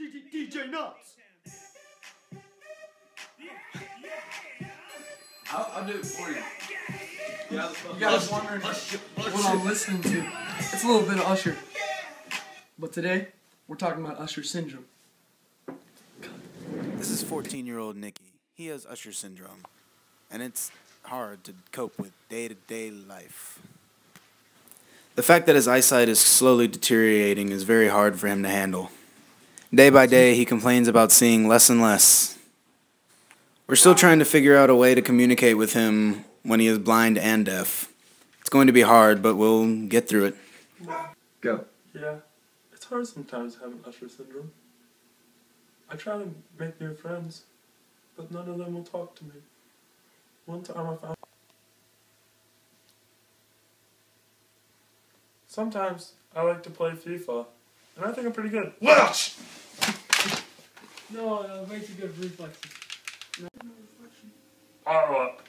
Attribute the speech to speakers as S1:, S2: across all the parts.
S1: DJ Nuts.
S2: I'll do it for you. Yeah,
S3: you guys wondering what I'm listening to? It's a little bit of Usher. But today, we're talking about Usher syndrome.
S4: This is 14-year-old Nicky. He has Usher syndrome, and it's hard to cope with day-to-day life. The fact that his eyesight is slowly deteriorating is very hard for him to handle. Day by day, he complains about seeing less and less. We're still trying to figure out a way to communicate with him when he is blind and deaf. It's going to be hard, but we'll get through it.
S2: Go.
S5: Yeah, it's hard sometimes having Usher syndrome. I try to make new friends, but none of them will talk to me. One time I found... Sometimes I like to play FIFA, and I think I'm pretty good. Watch!
S3: No, way too good reflexes. No reflection.
S5: Alright.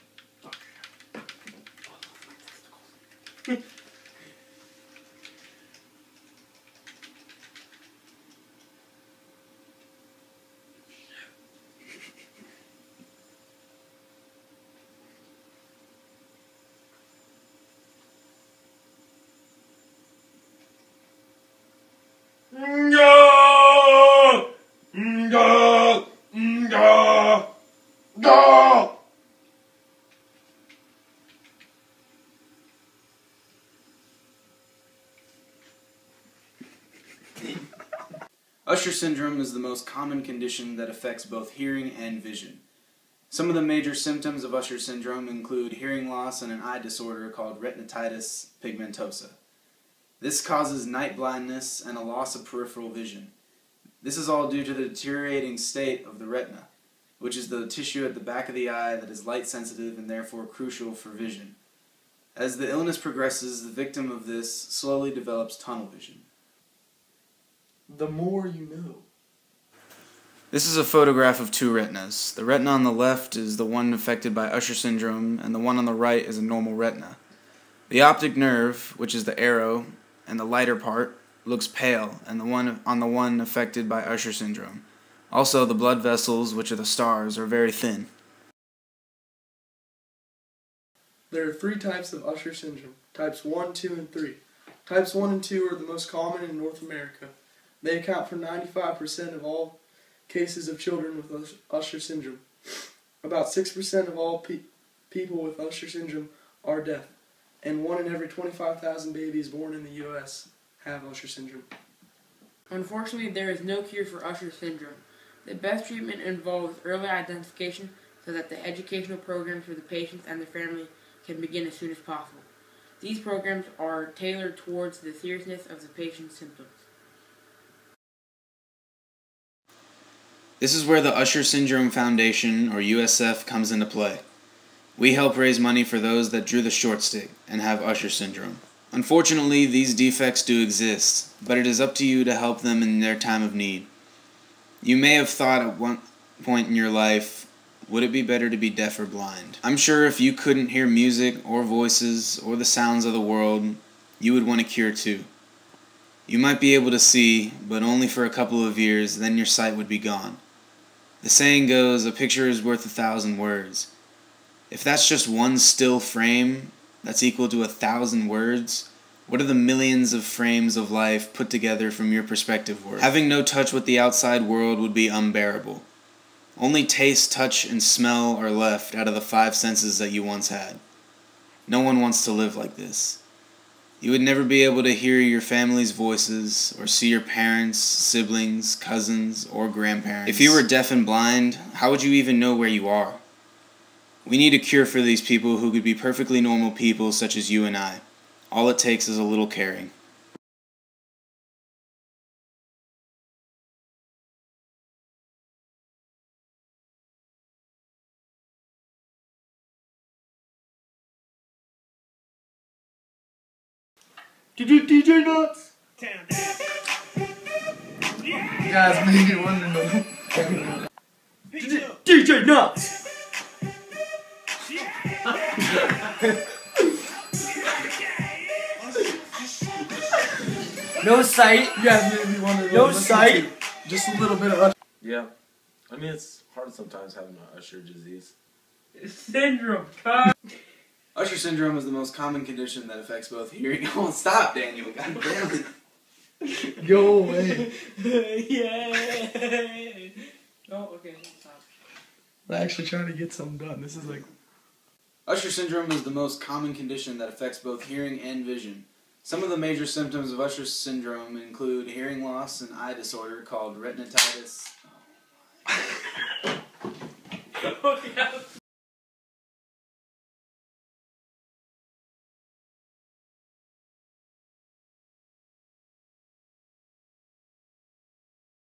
S4: Usher syndrome is the most common condition that affects both hearing and vision. Some of the major symptoms of Usher syndrome include hearing loss and an eye disorder called retinitis pigmentosa. This causes night blindness and a loss of peripheral vision. This is all due to the deteriorating state of the retina, which is the tissue at the back of the eye that is light sensitive and therefore crucial for vision. As the illness progresses, the victim of this slowly develops tunnel vision.
S3: The more you know.
S4: This is a photograph of two retinas. The retina on the left is the one affected by Usher syndrome, and the one on the right is a normal retina. The optic nerve, which is the arrow, and the lighter part, looks pale, and the one affected by Usher syndrome. Also, the blood vessels, which are the stars, are very thin.
S3: There are 3 types of Usher syndrome, types 1, 2, and 3. Types 1 and 2 are the most common in North America. They account for 95% of all cases of children with Usher syndrome. About 6% of all people with Usher syndrome are deaf, and 1 in every 25,000 babies born in the U.S. have Usher syndrome.
S6: Unfortunately, there is no cure for Usher syndrome. The best treatment involves early identification so that the educational programs for the patients and their family can begin as soon as possible. These programs are tailored towards the seriousness of the patient's symptoms.
S4: This is where the Usher Syndrome Foundation, or USF, comes into play. We help raise money for those that drew the short stick and have Usher syndrome. Unfortunately, these defects do exist, but it is up to you to help them in their time of need. You may have thought at one point in your life, would it be better to be deaf or blind? I'm sure if you couldn't hear music or voices or the sounds of the world, you would want a cure too. You might be able to see, but only for a couple of years, then your sight would be gone. The saying goes, a picture is worth 1,000 words. If that's just one still frame, that's equal to 1,000 words, what are the millions of frames of life put together from your perspective worth? Having no touch with the outside world would be unbearable. Only taste, touch, and smell are left out of the 5 senses that you once had. No one wants to live like this. You would never be able to hear your family's voices or see your parents, siblings, cousins, or grandparents. If you were deaf and blind, how would you even know where you are? We need a cure for these people who could be perfectly normal people such as you and I. All it takes is a little caring.
S1: DJ Nuts.
S3: You guys maybe wondering.
S1: DJ Nuts.
S3: No sight. You guys maybe wondering.
S1: No sight.
S3: Just a little bit of Usher.
S5: Yeah. I mean, it's hard sometimes having an Usher disease.
S6: Syndrome. God.
S4: Usher syndrome is the most common condition that affects both hearing. Oh, stop, Daniel. God damn it.
S3: Go away.
S6: Yeah. Oh, okay. Stop.
S3: I'm actually trying to get something done. This is like...
S4: Usher syndrome is the most common condition that affects both hearing and vision. Some of the major symptoms of Usher syndrome include hearing loss and eye disorder called retinitis.
S6: Oh, yeah.